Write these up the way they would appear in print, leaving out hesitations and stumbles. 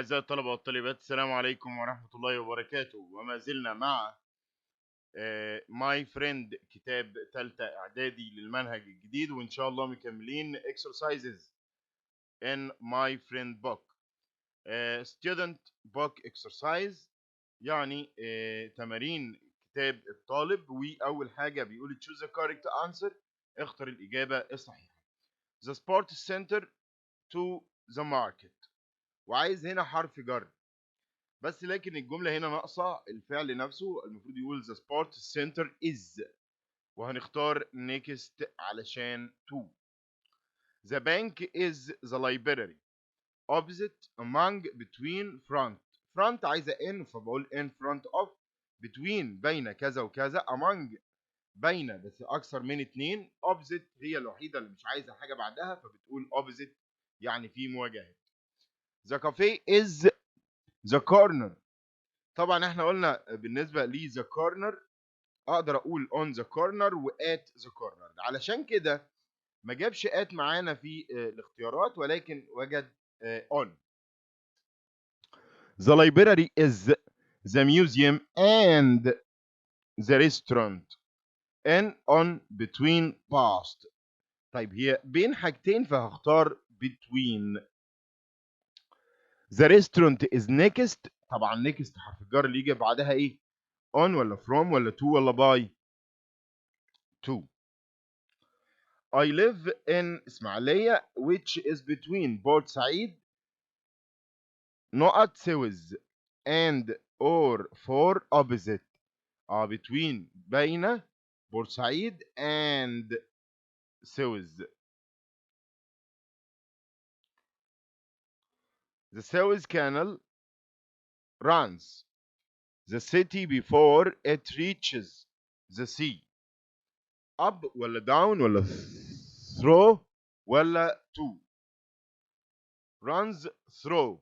أعزائي الطلبة والطالبات، السلام عليكم ورحمة الله وبركاته. وما زلنا مع ماي فريند كتاب ثالثة اعدادي للمنهج الجديد، وإن شاء الله مكملين exercises in my friend book. Student book exercise يعني تمارين كتاب الطالب. وأول حاجة بيقول choose the correct answer، اختر الإجابة الصحيحة. The sports center to the market، وعايز هنا حرف جر، بس لكن الجملة هنا ناقصة الفعل نفسه. المفروض يقول the sports center is، وهنختار next علشان to. The bank is the library. Opposite among between front. front عايزة in فبقول in front of. between بين كذا وكذا. among بين بس أكثر من اتنين. opposite هي الوحيدة اللي مش عايزة حاجة بعدها فبتقول opposite يعني في مواجهة. The cafe is the corner. طبعا احنا قلنا بالنسبه لي ذا كورنر اقدر اقول اون ذا كورنر وات ذا كورنر، علشان كده ما جابش ات معانا في الاختيارات ولكن وجد اون. The library is the museum and the restaurant and on between past. طيب هي بين حاجتين فهختار between. The restaurant is next. طبعا next حرف الجر اللي يجي بعدها ايه؟ on ولا from ولا to ولا by؟ to. I live in إسماعيلية which is between بورسعيد نقط سويس and or for opposite. between بين بورسعيد and سويس. The Suez Canal runs the city before it reaches the sea. up ولا down ولا through ولا to؟ runs through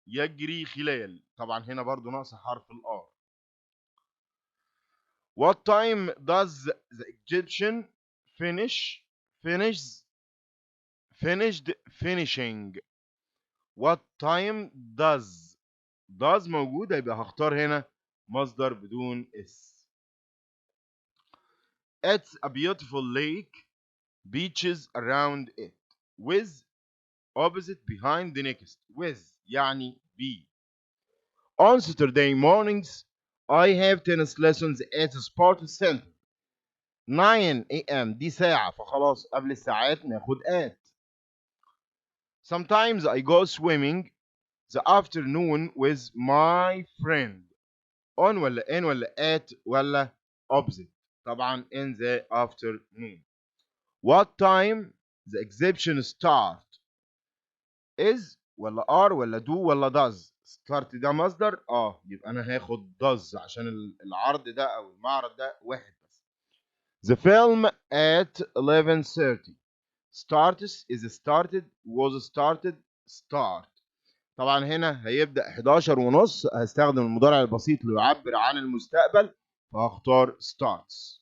يجري خلال. طبعا هنا برضو ناقص حرف الآر. What time does the Egyptian finished finishing؟ What time does موجودة يبقى هختار هنا مصدر بدون اس. It's a beautiful lake, beaches around it, with opposite behind the next. with يعني be. On Saturday mornings I have tennis lessons at the sports center. 9 a.m. دي ساعة فخلاص قبل الساعات ناخد at. Sometimes I go swimming the afternoon with my friend. On ولا in ولا at ولا opposite؟ طبعا in the afternoon. What time the exhibition start؟ is ولا are ولا do ولا does؟ start ده مصدر يبقى انا هاخد does عشان العرض ده او المعرض ده واحد بس. The film at 11:30. starts is started was started start. طبعا هنا هيبدأ 11 ونص، هستخدم المضارع البسيط ليعبر عن المستقبل فهختار starts.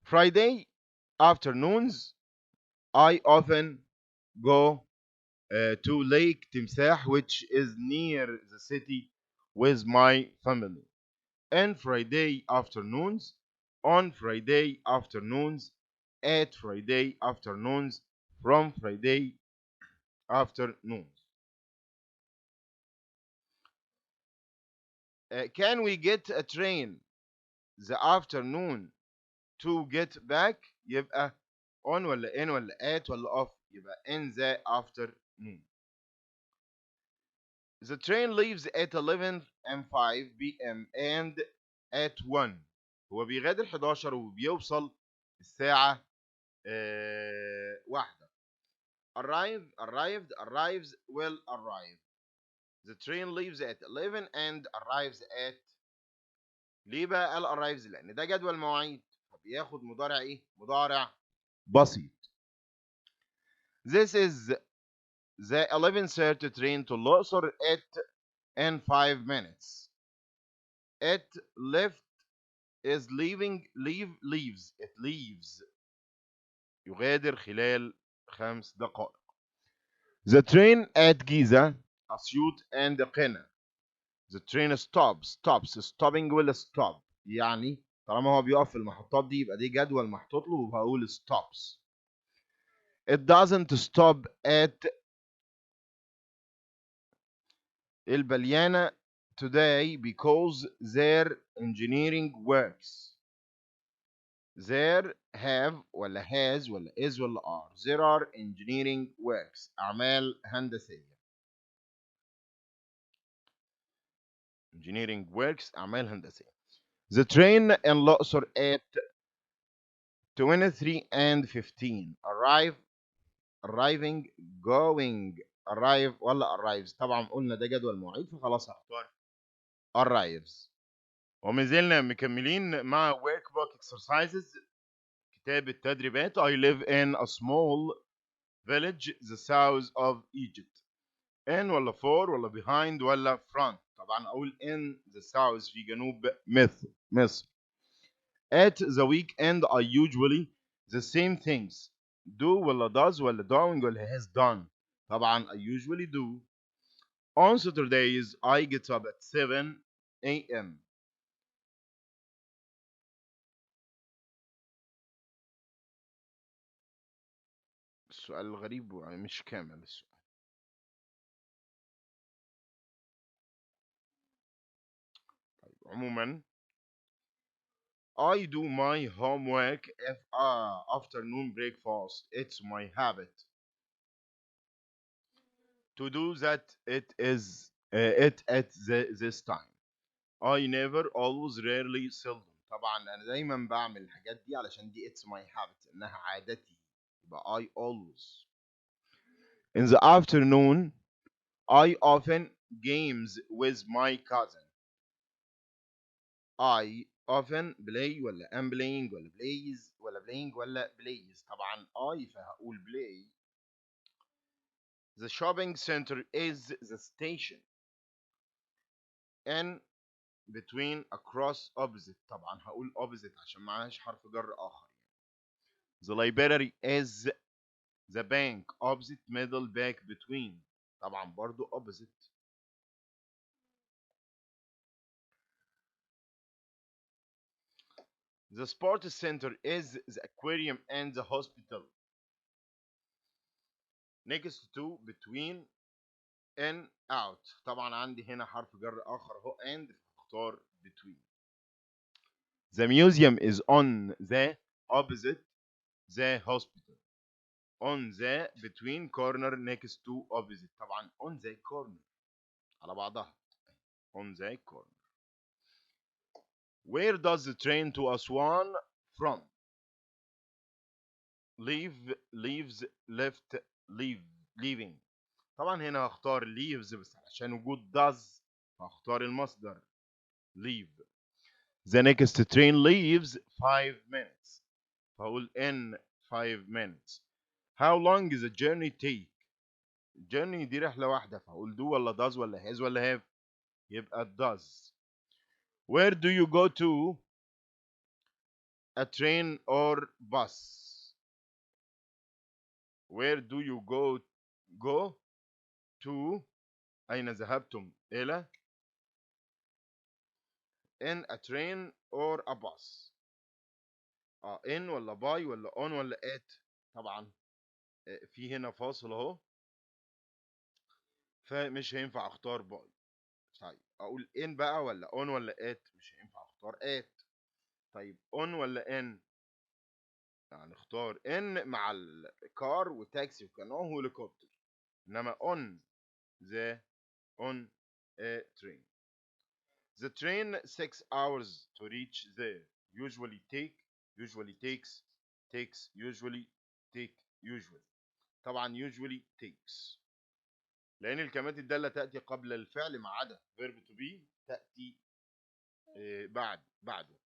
Friday afternoons I often go to Lake Timsah which is near the city with my family. And Friday afternoons, on Friday afternoons, at Friday afternoons, from Friday afternoons. Can we get a train the afternoon to get back؟ يبقى on ولا in ولا at ولا off؟ يبقى in the afternoon. The train leaves at 11:05 p.m. and at 1. هو بيغادر 11 وبيوصل الساعة 1. arrives will arrive. The train leaves at 11 and arrives at. ليه بقى قال arrives؟ لأن ده جدول مواعيد فبياخد مضارع إيه؟ مضارع بسيط. This is the 11:30 train to الأقصر in 5 minutes. It left is leaving leaves. It leaves يغادر خلال 5 دقائق. The train at Giza, أسيوط and قنا. The train stops stopping ولا stop؟ يعني طالما هو بيقف في المحطات دي يبقى دي جدول محطوط له وهقول stops. It doesn't stop at البليانة today because their engineering works. There have ولا has ولا is ولا are. There are engineering works. أعمال هندسية. Engineering works أعمال هندسية. The train in الأقصر at 23 and 15. Arriving, going, arrive ولا arrives. طبعا قلنا ده جدول مواعيد فخلاص هختار arrives. وما زلنا مكملين مع workbook exercises. كتاب التدريبات. I live in a small village the south of Egypt. In ولا for ولا behind ولا front؟ طبعا اقول in the south في جنوب مصر. At the weekend I usually the same things. Do ولا does ولا doing ولا has done؟ طبعا I usually do. On Saturdays I get up at 7 a.m. السؤال الغريب مش كامل السؤال. طيب عموما I do my homework if afternoon breakfast. It's my habit to do that. It at this time. I never, always, rarely, seldom. طبعا انا دايما بعمل الحاجات دي علشان دي it's my habit انها عادتي. يبقى I always. In the afternoon I often games with my cousin. I often play ولا am playing ولا plays ولا playing ولا plays؟ طبعا I فهقول play. The shopping center is the station. In between across opposite. طبعا هقول opposite عشان معهاش حرف جر آخر. The library is the bank. Opposite, middle, back, between. طبعا برضو opposite. The sports center is the aquarium and the hospital. Next to, between, in, out. طبعا عندي هنا حرف جر آخر هو and فاختار between. The museum is on the opposite the hospital. On the, between, corner, next to, opposite. طبعا on the corner على بعضها. On the corner. Where does the train to Aswan from? Leave, leaves, left, leave, leaving. طبعا هنا هختار leaves بس عشان وجود does هختار المصدر leave. The next train leaves 5 minutes. فهقول in 5 minutes. How long is the journey take? journey دي رحلة واحدة فهقول do ولا does ولا has ولا have؟ يبقى does. Where do you go to? A train or bus. Where do you go to؟ أين ذهبتم إلى؟ in a train or a bus. in ولا by ولا on ولا at؟ طبعا في هنا فاصل اهو فمش هينفع اختار by. طيب اقول in بقى ولا on ولا at؟ مش هينفع اختار at. طيب on ولا in؟ يعني اختار in مع الكار وتاكسي وكانوه وهليكوبتر، انما on a train. The train 6 hours to reach there. Usually takes usually take usually. طبعا usually takes لأن الكلمات الدالة تأتي قبل الفعل ما عدا verb to be تأتي بعده.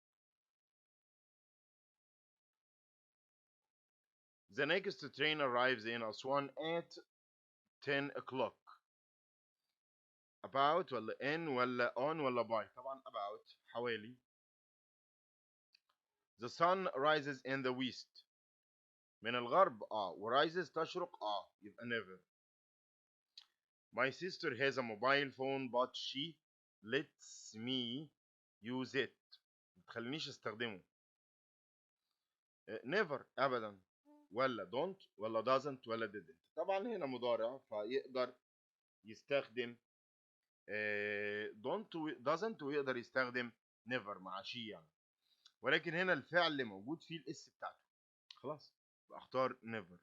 The next train arrives in Aswan at 10 o'clock. About ولا in ولا on ولا by؟ طبعا about حوالي. The sun rises in the west. من الغرب ورايزز تشرق يبقى never. My sister has a mobile phone but she lets me use it. ما تخلينيش استخدمه. never ابدا، ولا don't ولا doesn't ولا didn't. طبعا هنا مضارع فيقدر يستخدم don't doesn't ويقدر يستخدم never مع she يعني. ولكن هنا الفعل اللي موجود فيه الاس بتاعته، خلاص يبقى اختار never.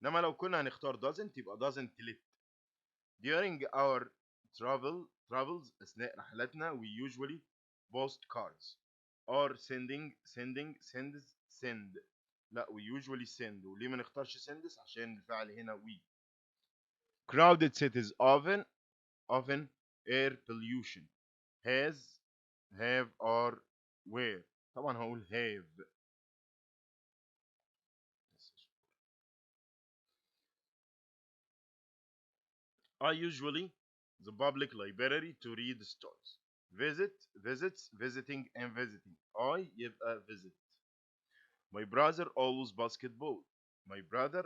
انما لو كنا هنختار doesn't يبقى doesn't let. During our travels اثناء رحلاتنا we usually post cards or send. لا we usually send. وليه ما نختارش sends؟ عشان الفعل هنا we. Crowded cities often air pollution has have or where. طبعا هقول have. I usually the public library to read stories. Visits, visiting and visiting. I يبقى visit. My brother always basketball. My brother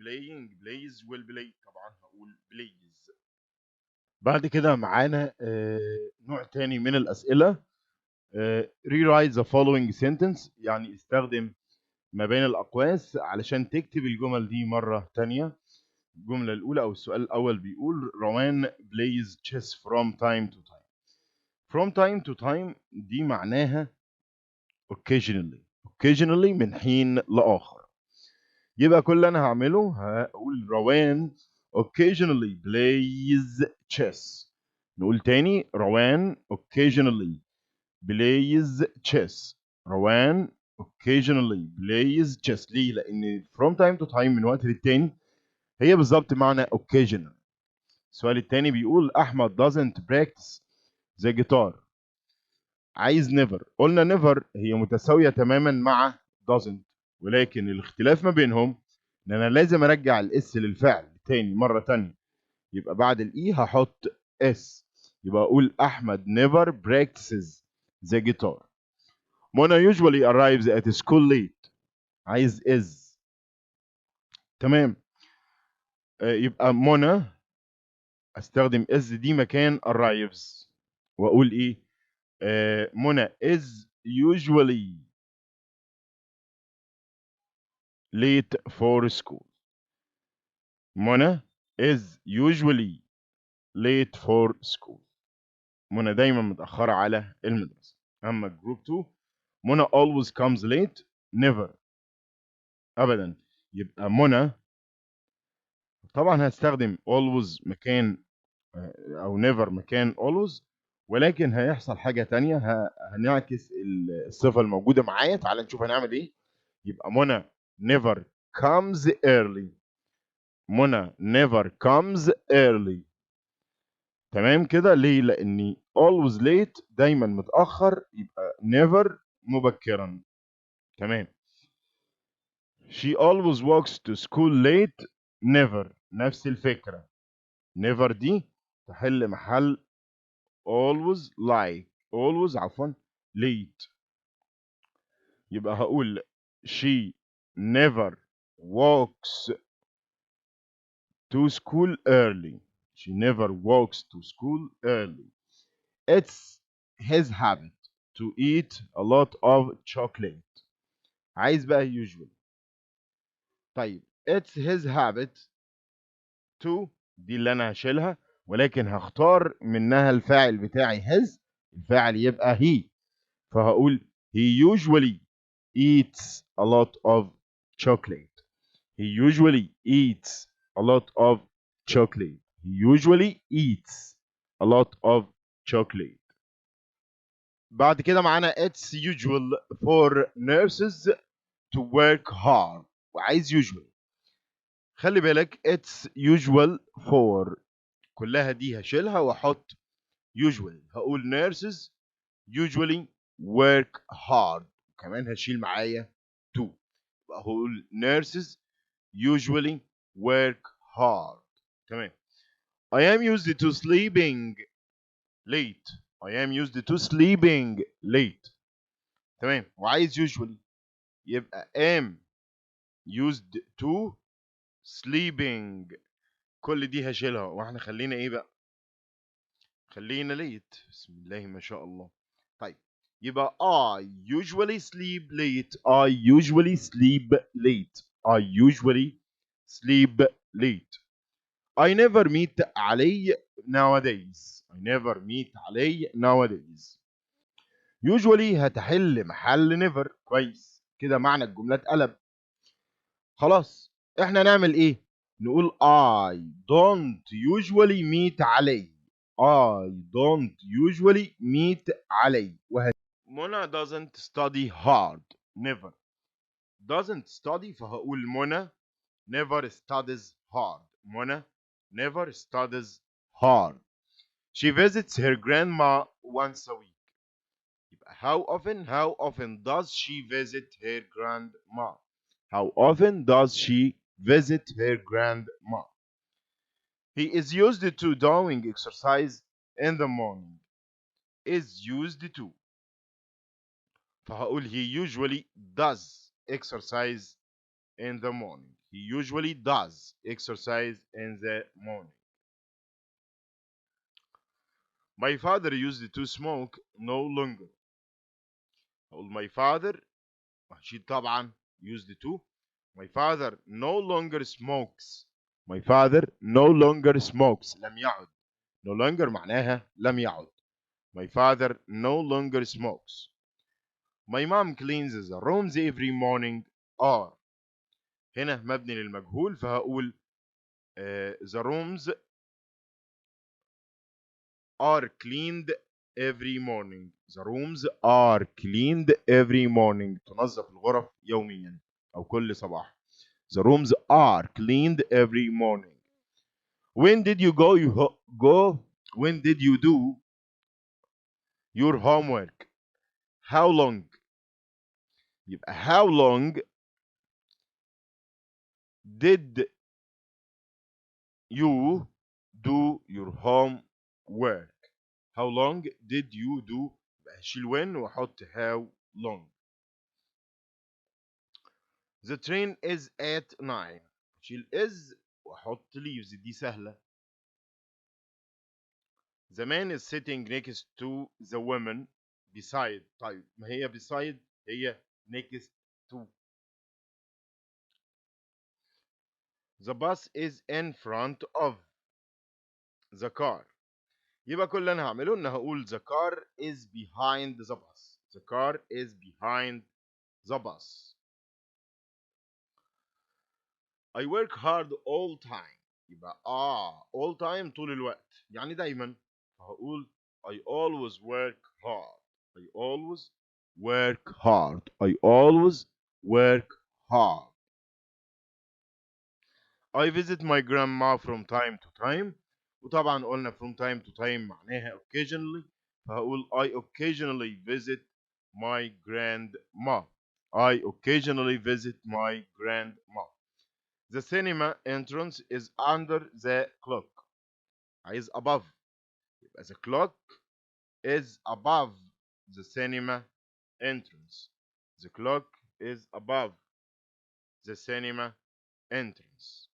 playing plays will play. طبعا هقول plays. بعد كده معانا نوع تاني من الأسئلة. rewrite the following sentence، يعني استخدم ما بين الأقواس علشان تكتب الجمل دي مرة تانية. الجملة الأولى أو السؤال الأول بيقول روان plays chess from time to time. From time to time دي معناها occasionally من حين لآخر. يبقى كل اللي أنا هعمله هقول روان occasionally plays chess. نقول تاني روان occasionally plays chess. روان occasionally plays chess. ليه؟ لأن from time to time من وقت للتاني هي بالظبط معنى occasional. السؤال التاني بيقول أحمد doesn't practice the guitar. عايز never. قلنا never هي متساوية تماما مع doesn't، ولكن الاختلاف ما بينهم إن أنا لازم أرجع الإس للفعل تاني مرة تانية. يبقى بعد الإي هحط إس. يبقى أقول أحمد never practices the guitar. Mona usually arrives at school late. عايز is. تمام. يبقى منى استخدم is دي مكان arrives واقول ايه؟ منى is usually late for school. منى is usually late for school. منى دايما متأخرة على المدرسة. أما جروب 2 منى always comes late never أبدا. يبقى منى طبعا هستخدم always مكان أو never مكان always، ولكن هيحصل حاجة تانية. هنعكس الصفة الموجودة معايا. تعال نشوف هنعمل إيه. يبقى منى never comes early. منى never comes early. تمام كده. ليه؟ لأني always late دايما متأخر، يبقى never مبكرا. تمام. She always walks to school late never. نفس الفكرة. never دي تحل محل always عفوا late. يبقى هقول she never walks to school early. She never walks to school early. It's his habit to eat a lot of chocolate. عايز بقى usually. طيب it's his habit to دي اللي انا هشيلها، ولكن هختار منها الفاعل بتاعي his. الفاعل يبقى he، فهقول he usually eats a lot of chocolate. He usually eats a lot of chocolate. He usually eats a lot of chocolate. بعد كده معانا it's usual for nurses to work hard. وعايز usual. خلي بالك it's usual for كلها دي هشيلها واحط usual. هقول nurses usually work hard. كمان هشيل معايا to. هقول nurses usually work hard. تمام. I am used to sleeping late. I am used to sleeping late. تمام. وعايز usually يبقى am used to sleeping كل دي هشيلها واحنا خلينا ايه بقى؟ خلينا ليت. بسم الله ما شاء الله. طيب يبقى I usually sleep late. I usually sleep late. I usually sleep late. I never meet علي nowadays. I never meet علي nowadays. usually هتحل محل never. كويس كده، معنى الجملة اتقلب. خلاص احنا نعمل ايه؟ نقول I don't usually meet علي. I don't usually meet علي. منى doesn't study hard. Never. doesn't study فهقول منى never studies hard. منى never studies hard. She visits her grandma once a week. يبقى how often does she visit her grandma? How often does she visit her grandma? He is used to doing exercise in the morning. Is used to. فهقول he usually does exercise in the morning. He usually does exercise in the morning. My father used to smoke no longer. هقول my father ماشي طبعا used to. My father no longer smokes. My father no longer smokes. لم يعد. No longer معناها لم يعد. My father no longer smokes. My mom cleans the rooms every morning. are. هنا مبني للمجهول فهقول the rooms are cleaned every morning. The rooms are cleaned every morning. تنظف الغرف يوميا أو كل صباح. The rooms are cleaned every morning. When did you go? When did you do your homework? How long? يبقى how long did you do your homework? How long did you do؟ يبقى هشيل when واحط how long. The train is at 9. شيل is واحط leaves. دي سهلة. The man is sitting next to the woman beside. طيب ما هي beside هي next to. The bus is in front of the car. يبقى كل اللي انا هعمله ان هقول the car is behind the bus. The car is behind the bus. I work hard all time. يبقى all time طول الوقت يعني دايما. فهقول I always work hard. I always work hard. I always work hard. I visit my grandma from time to time. وطبعا قلنا from time to time معناها occasionally. فهقول I occasionally visit my grandma. I occasionally visit my grandma. The cinema entrance is under the clock. عايز above. يبقى the clock is above the cinema entrance. The clock is above the cinema entrance.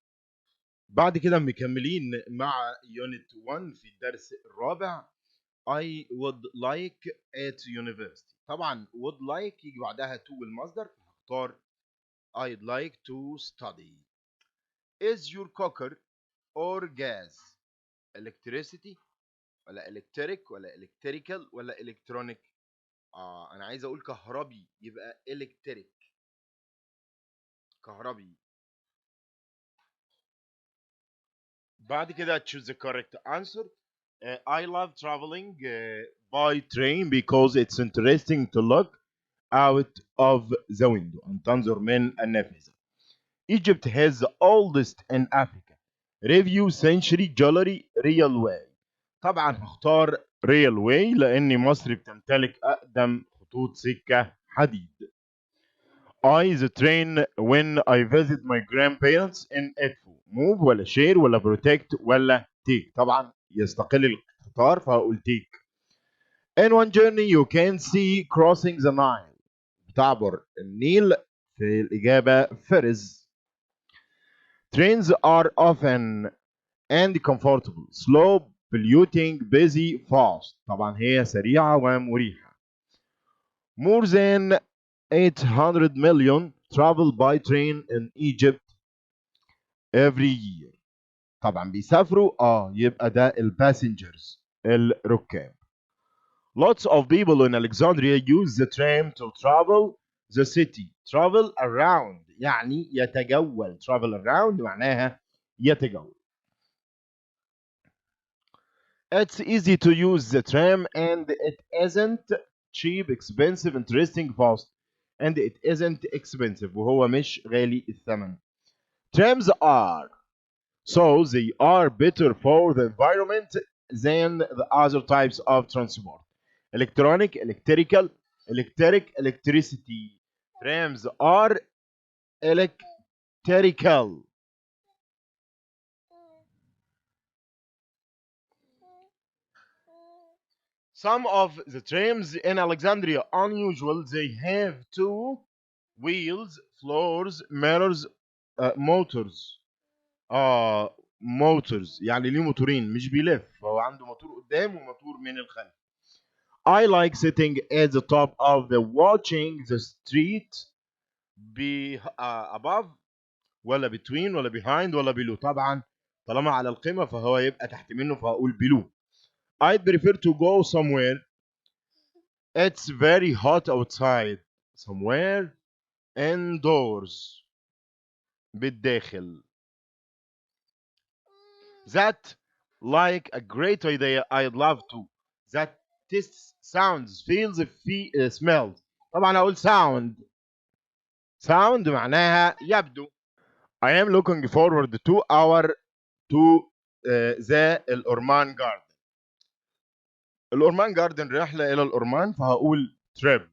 بعد كده مكملين مع يونت 1 في الدرس الرابع. I would like at university. طبعا would like يجي بعدها to المصدر فهختار I'd like to study. Is your cooker or gas electricity ولا electric ولا electrical ولا electronic؟ انا عايز اقول كهربي يبقى electric. كهربي. بعد كده choose the correct answer. I love traveling by train because it's interesting to look out of the window. أن تنظر من النافذة. Egypt has the oldest in Africa. Review century jewelry railway. طبعا هختار railway لأن مصر بتمتلك أقدم خطوط سكة حديد. I the train when I visit my grandparents in Edfu. Move ولا share ولا protect ولا take؟ طبعا يستقل القطار فهقول take. In one journey you can see crossing the Nile. بتعبر النيل. في الإجابة فرز. Trains are often and comfortable. slow, polluting, busy, fast. طبعا هي سريعة ومريحة. more than 800 million travel by train in Egypt every year. طبعا بيسافروا يبقى ده الباسنجرز الركاب. Lots of people in Alexandria use the tram to travel the city. Travel around يعني يتجول. Travel around معناها يتجول. It's easy to use the tram and it isn't cheap, expensive, interesting, fast. And it isn't expensive وهو مش غالي الثمن. Trams are so they are better for the environment than the other types of transport. Electronic, electrical, electric, electricity. Trams are electrical. Some of the trams in Alexandria unusual. They have two wheels, floors, mirrors, motors. motors يعني ليه موتورين مش بيلف هو عنده موتور قدام وموتور من الخلف. I like sitting at the top of the watching the street above ولا between ولا behind ولا below. طبعا طالما على القمة فهو يبقى تحت منه فهقول below. I'd prefer to go somewhere it's very hot outside. somewhere indoors بالداخل. That like a great idea. I'd love to. That tastes, sounds, feels, smells. طبعا اقول sound. sound معناها يبدو. I am looking forward to our to the الأورمان garden. الأورمان garden رحلة إلى الأورمان فهقول trip.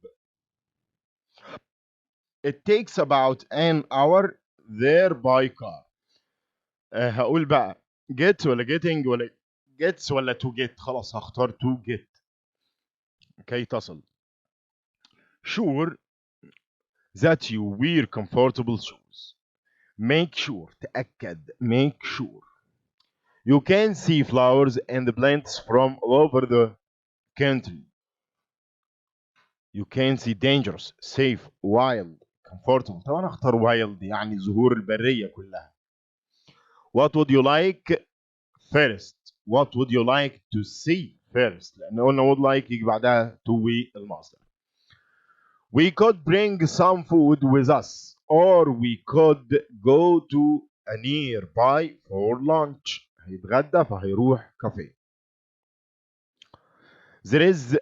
It takes about an hour there by car. هقول بقى get ولا getting ولا gets ولا to get. خلاص هختار to get كي تصل. Sure that you wear comfortable shoes. Make sure تأكد. Make sure you can see flowers and plants from all over the country. You can see dangerous, safe, wild, comfortable. طبعا اختار wild يعني زهور البرية كلها. What would you like first? What would you like to see first؟ لأن قلنا would like يجي بعدها to المصدر. We could bring some food with us or we could go to a nearby for lunch. هيتغدى فهيروح كافيه. There is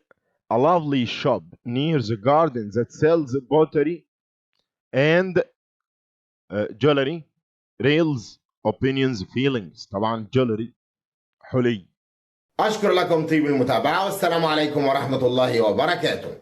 a lovely shop near the garden that sells pottery and jewelry, rails, opinions, feelings. طبعا jewelry حلي. أشكر لكم طيب المتابعة والسلام عليكم ورحمة الله وبركاته.